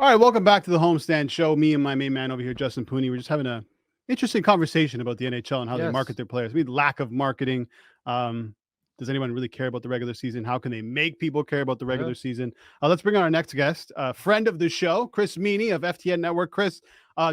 All right, welcome back to the Homestand Show. Me and my main man over here, Justin Pooni, we're just having a interesting conversation about the NHL and how they market Yes. their players. I mean, lack of marketing. Does anyone really care about the regular season? How can they make people care about the Yeah. regular season? Let's bring on our next guest, friend of the show, Chris Meaney of FTN Network. Chris,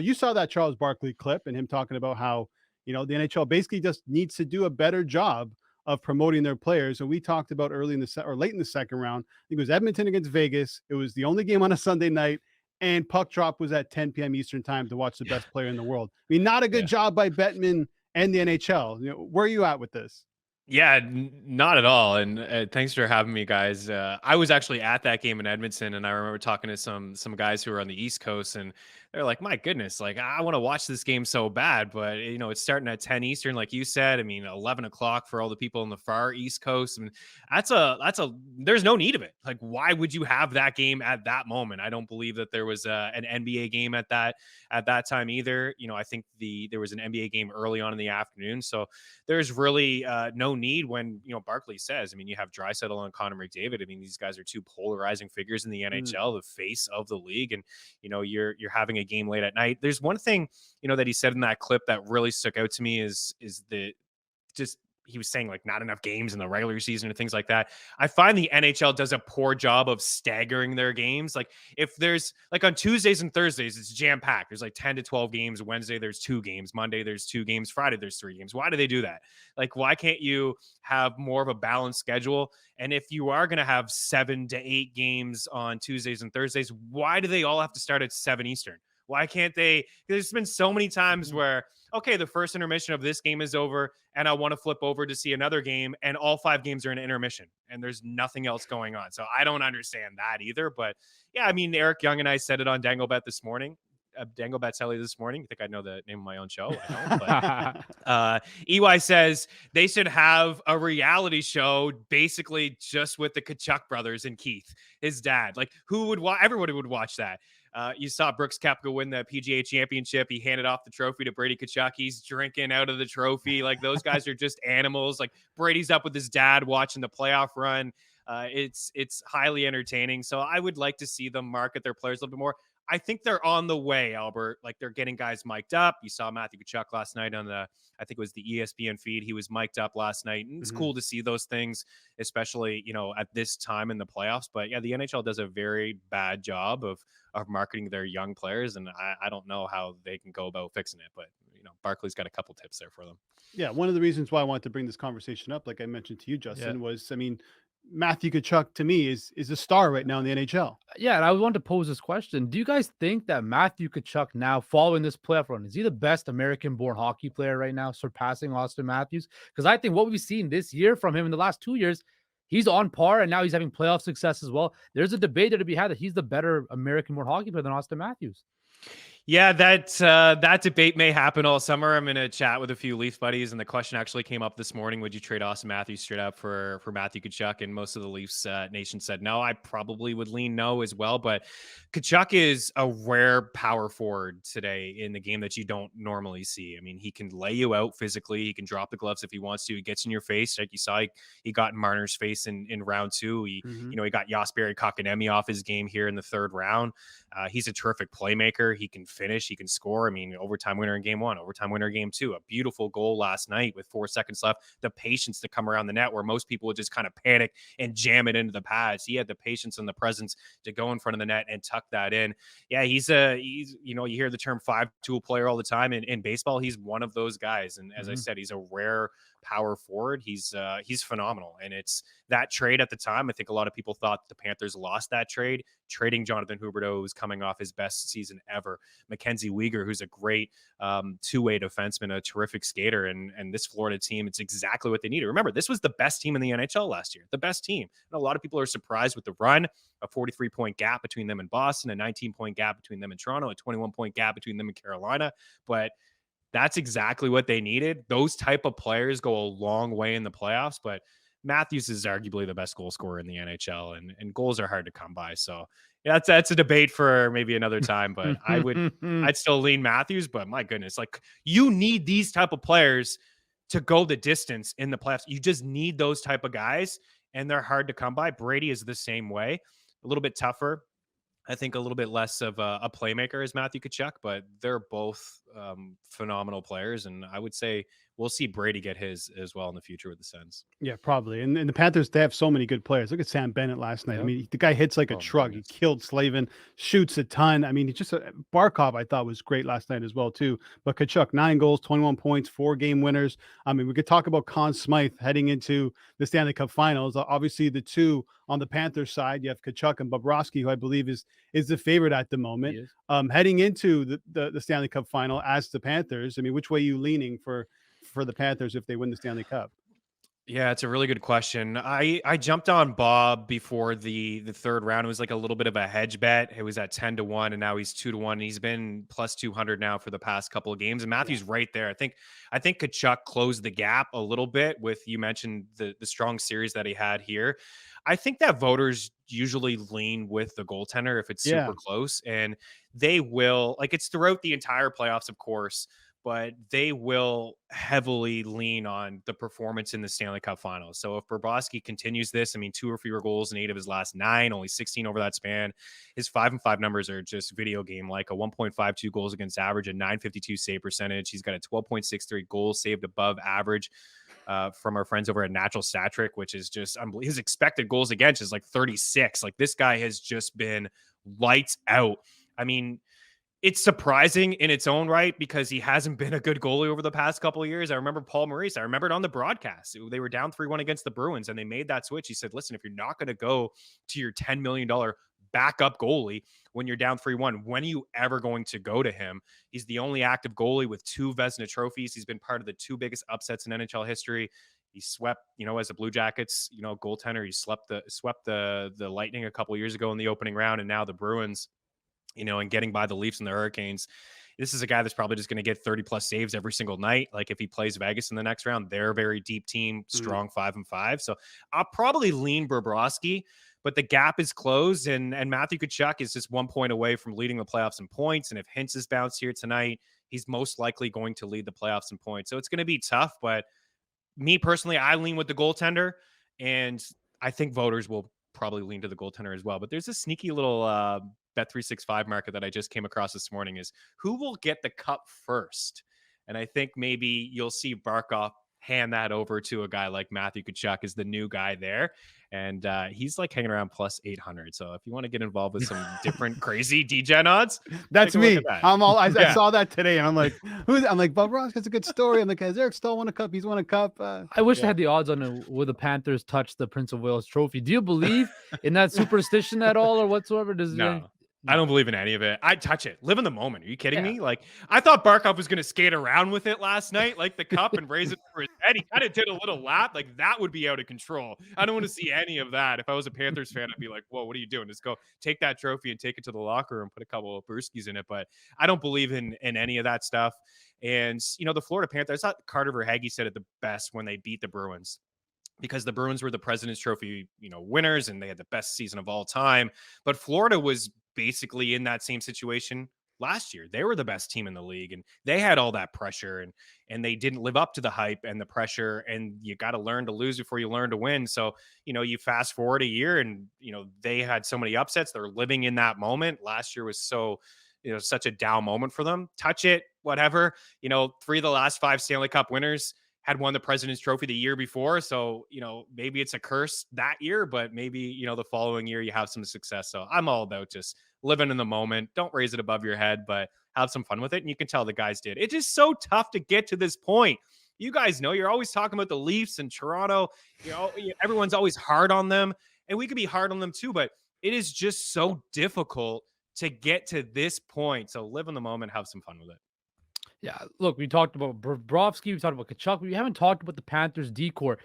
you saw that Charles Barkley clip and him talking about how, the NHL basically just needs to do a better job of promoting their players. And we talked about early in the or late in the second round. I think it was Edmonton against Vegas. It was the only game on a Sunday night, and puck drop was at 10 p.m. Eastern time to watch the best player in the world. I mean, not a good job by Bettman and the NHL. Where are you at with this? Yeah, not at all. And thanks for having me, guys. I was actually at that game in Edmonton, and I remember talking to some guys who were on the East Coast, and they're like, "My goodness, like I want to watch this game so bad, but it's starting at 10 Eastern, like you said. I mean, 11 o'clock for all the people on the far East Coast, and there's no need of it. Like, why would you have that game at that moment? I don't believe that there was an NBA game at that time either. I think there was an NBA game early on in the afternoon, so there's really no need when Barkley says. I mean, you have Draisaitl and Connor McDavid. I mean, these guys are two polarizing figures in the NHL, the face of the league, and you're having a game late at night. There's one thing that he said in that clip that really stuck out to me is the just he was saying like not enough games in the regular season and things like that. I find the NHL does a poor job of staggering their games. Like if there's like on Tuesdays and Thursdays, it's jam packed. There's like 10 to 12 games. Wednesday, there's 2 games. Monday, there's 2 games. Friday, there's 3 games. Why do they do that? Like, why can't you have more of a balanced schedule? And if you are going to have 7 to 8 games on Tuesdays and Thursdays, why do they all have to start at 7 Eastern? Why can't they? There's been so many times where, okay, the first intermission of this game is over and I want to flip over to see another game and all 5 games are in intermission and there's nothing else going on. So I don't understand that either. But yeah, I mean, Eric Young and I said it on Danglebet this morning. Dangle Batselli this morning. I think I know the name of my own show. I don't, but EY says they should have a reality show basically just with the Tkachuk brothers and Keith, his dad. Like who would watch? Everybody would watch that. You saw Brooks Koepka win the PGA championship. He handed off the trophy to Brady Tkachuk. He's drinking out of the trophy. Like those guys are just animals. Like Brady's up with his dad watching the playoff run. It's highly entertaining. So I would like to see them market their players a little bit more. I think they're on the way, Albert. Like they're getting guys mic'd up. You saw Matthew Tkachuk last night on I think it was the ESPN feed. He was mic'd up last night. And it's cool to see those things, especially, at this time in the playoffs. But yeah, the NHL does a very bad job of marketing their young players. And I don't know how they can go about fixing it. But, Barkley's got a couple tips there for them. Yeah, one of the reasons why I wanted to bring this conversation up, like I mentioned to you, Justin, was, I mean, Matthew Tkachuk to me is a star right now in the NHL. Yeah, and I wanted to pose this question. Do you guys think that Matthew Tkachuk now, following this playoff run, is he the best American-born hockey player right now, surpassing Austin Matthews? Because I think what we've seen this year from him in the last 2 years, he's on par, and now he's having playoff success as well. There's a debate there to be had that he's the better American-born hockey player than Austin Matthews. Yeah, that debate may happen all summer. I'm in a chat with a few Leaf buddies, and the question actually came up this morning: would you trade Austin Matthews straight up for Matthew Tkachuk? And most of the Leafs nation said no. I probably would lean no as well. But Tkachuk is a rare power forward today in the game that you don't normally see. I mean, he can lay you out physically. He can drop the gloves if he wants to. He gets in your face, like you saw. He got in Marner's face in round 2. He got Jesperi Kotkaniemi off his game here in the 3rd round. He's a terrific playmaker. He can finish. He can score. I mean, overtime winner in game 1, overtime winner in game 2. A beautiful goal last night with 4 seconds left. The patience to come around the net where most people would just kind of panic and jam it into the pads. He had the patience and the presence to go in front of the net and tuck that in. Yeah, he's you hear the term 5-tool player all the time in baseball. He's one of those guys. And as I said, he's a rare power forward. He's phenomenal. And it's that trade at the time. I think a lot of people thought the Panthers lost that trade, trading Jonathan Huberdeau, who's coming off his best season ever. Mackenzie Weegar, who's a great two-way defenseman, a terrific skater. And this Florida team, it's exactly what they needed. Remember, this was the best team in the NHL last year, the best team. And a lot of people are surprised with the run, a 43-point gap between them and Boston, a 19-point gap between them and Toronto, a 21-point gap between them and Carolina. But that's exactly what they needed. Those type of players go a long way in the playoffs, but Matthews is arguably the best goal scorer in the NHL, and goals are hard to come by. So yeah, that's a debate for maybe another time, but I'd still lean Matthews, but my goodness, like you need these type of players to go the distance in the playoffs. You just need those type of guys, and they're hard to come by. Brady is the same way, a little bit tougher. I think a little bit less of a playmaker as Matthew Tkachuk, but they're both phenomenal players. And I would say we'll see Brady get his as well in the future with the Sens. Yeah, probably. And the Panthers, they have so many good players. Look at Sam Bennett last night. I Yep. mean, the guy hits like a Oh, my truck. He goodness. killed Slavin, shoots a ton. I mean, he just Barkov, I thought was great last night as well too. But Kachuk, 9 goals, 21 points, 4-game winners. I mean, we could talk about Conn Smythe heading into the Stanley Cup Finals. Obviously, the two on the Panthers side, you have Kachuk and Bobrovsky, who I believe is the favorite at the moment. He is. Heading into the Stanley Cup Final as the Panthers. I mean, which way are you leaning for the Panthers if they win the Stanley Cup? Yeah, it's a really good question. I jumped on Bob before the third round. It was like a little bit of a hedge bet. It was at 10-1, and now he's 2-1. And he's been plus 200 now for the past couple of games. And Matthew's right there. I think Tkachuk closed the gap a little bit with, you mentioned the strong series that he had here. I think that voters usually lean with the goaltender if it's super close, and they will, like, it's throughout the entire playoffs, of course, but they will heavily lean on the performance in the Stanley Cup Finals. So if Bobrovsky continues this, I mean, 2 or fewer goals in 8 of his last 9, only 16 over that span. His 5-5 numbers are just video game, like a 1.52 goals against average, a 952 save percentage. He's got a 12.63 goals saved above average from our friends over at Natural Stat Trick, which is just unbelievable. His expected goals against is like 36. Like, this guy has just been lights out. I mean, it's surprising in its own right because he hasn't been a good goalie over the past couple of years. I remember Paul Maurice. I remember it on the broadcast. They were down 3-1 against the Bruins, and they made that switch. He said, listen, if you're not going to go to your $10 million backup goalie when you're down 3-1, when are you ever going to go to him? He's the only active goalie with 2 Vezina trophies. He's been part of the 2 biggest upsets in NHL history. He swept, as a Blue Jackets, goaltender. He swept the Lightning a couple of years ago in the opening round, and now the Bruins. And getting by the Leafs and the Hurricanes. This is a guy that's probably just going to get 30 plus saves every single night. Like, if he plays Vegas in the next round, they're a very deep team, strong 5-5. So I'll probably lean Bobrovsky, but the gap is closed, and Matthew Tkachuk is just 1 point away from leading the playoffs in points. And if Hintz is bounced here tonight, he's most likely going to lead the playoffs in points. So it's going to be tough, but me personally, I lean with the goaltender, and I think voters will probably lean to the goaltender as well. But there's a sneaky little Bet365 market that I just came across this morning is who will get the cup first. And I think maybe you'll see Barkov hand that over to a guy like Matthew Tkachuk is the new guy there. And he's like hanging around plus 800. So if you want to get involved with some different crazy DGen odds, that's me. That. I saw that today, and I'm like, I'm like, Bobrovsky's a good story. I'm like, has Eric Stahl won a cup? He's won a cup. I wish I had the odds on it. Will the Panthers touch the Prince of Wales trophy? Do you believe in that superstition at all or whatsoever? No. I don't believe in any of it. I'd touch it. Live in the moment. Are you kidding me? Like, I thought Barkov was going to skate around with it last night, like the cup, and raise it for his head. He kind of did a little lap. Like, that would be out of control. I don't want to see any of that. If I was a Panthers fan, I'd be like, whoa, what are you doing? Just go take that trophy and take it to the locker room, put a couple of brewskis in it. But I don't believe in any of that stuff. And, the Florida Panthers, I thought Carter Verhaeghe said it the best when they beat the Bruins, because the Bruins were the President's Trophy, winners, and they had the best season of all time. But Florida was basically in that same situation last year. They were the best team in the league, and they had all that pressure, and they didn't live up to the hype and the pressure. And you got to learn to lose before you learn to win. So, you fast forward a year, and, they had so many upsets. They're living in that moment. Last year was so, such a down moment for them. Touch it, whatever. 3 of the last 5 Stanley Cup winners had won the President's Trophy the year before. So, maybe it's a curse that year, but maybe, the following year you have some success. So I'm all about just living in the moment. Don't raise it above your head, but have some fun with it. And you can tell the guys did. It's just so tough to get to this point. You guys know, you're always talking about the Leafs and Toronto. Everyone's always hard on them, and we could be hard on them too, but it is just so difficult to get to this point. So live in the moment, have some fun with it. Yeah, look, we talked about Bobrovsky, we talked about Tkachuk, but we haven't talked about the Panthers' decor.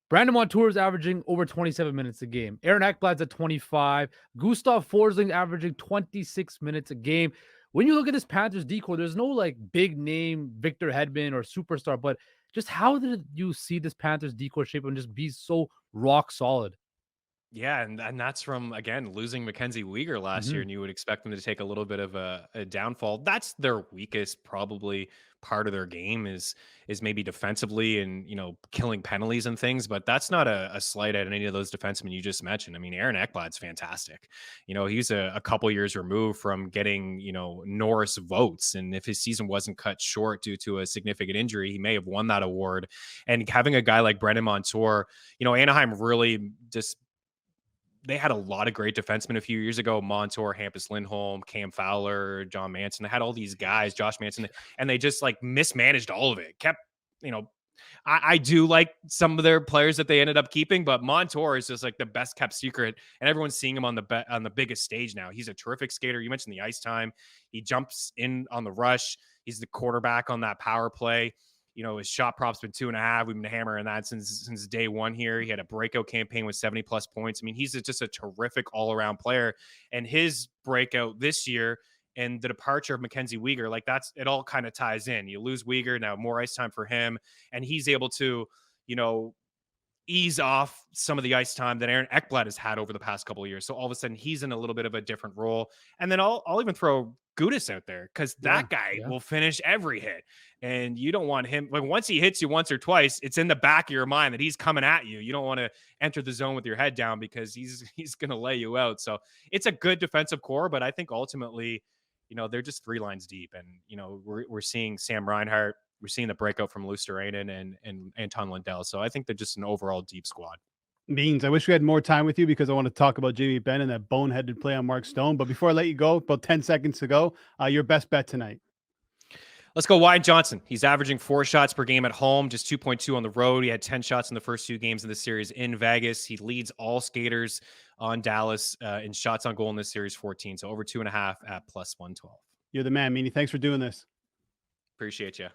Brandon Montour is averaging over 27 minutes a game. Aaron Ekblad's at 25. Gustav Forsling averaging 26 minutes a game. When you look at this Panthers decor, there's no like big name Victor Hedman or superstar, but just how did you see this Panthers decor shape and just be so rock solid? Yeah, and that's from, again, losing Mackenzie Weegar last year, Mhm. and you would expect them to take a little bit of a downfall. That's their weakest, probably, part of their game is maybe defensively and, killing penalties and things, but that's not a slight at any of those defensemen you just mentioned. I mean, Aaron Ekblad's fantastic. He's a couple years removed from getting, Norris votes, and if his season wasn't cut short due to a significant injury, he may have won that award. And having a guy like Brendan Montour, Anaheim really just they had a lot of great defensemen a few years ago. Montour, Hampus Lindholm, Cam Fowler, John Manson. They had all these guys, Josh Manson, and they just like mismanaged all of it. Kept, you know, I do like some of their players that they ended up keeping, but Montour is just like the best kept secret, and everyone's seeing him on the biggest stage now. He's a terrific skater. You mentioned the ice time. He jumps in on the rush. He's the quarterback on that power play. His shot prop's been 2.5. We've been hammering that since day one here. He had a breakout campaign with 70 plus points. I mean, he's just a terrific all around player. And his breakout this year and the departure of Mackenzie Weegar, like it all kind of ties in. You lose Weegar, now more ice time for him, and he's able to, ease off some of the ice time that Aaron Ekblad has had over the past couple of years. So all of a sudden he's in a little bit of a different role. And then I'll even throw Gudis out there because that guy will finish every hit. And you don't want him, like, once he hits you once or twice, it's in the back of your mind that he's coming at you. You don't want to enter the zone with your head down because he's going to lay you out. So it's a good defensive core, but I think ultimately, they're just 3 lines deep. And, we're seeing Sam Reinhart, we're seeing the breakout from Luosterainen and Anton Lundell. So I think they're just an overall deep squad. Means I wish we had more time with you because I want to talk about Jamie Benn and that boneheaded play on Mark Stone. But before I let you go, about 10 seconds to go, your best bet tonight. Let's go Wyatt Johnson. He's averaging 4 shots per game at home, just 2.2 on the road. He had 10 shots in the first 2 games of the series in Vegas. He leads all skaters on Dallas in shots on goal in this series, 14. So over 2.5 at plus 112. You're the man, Meaney. Thanks for doing this. Appreciate you.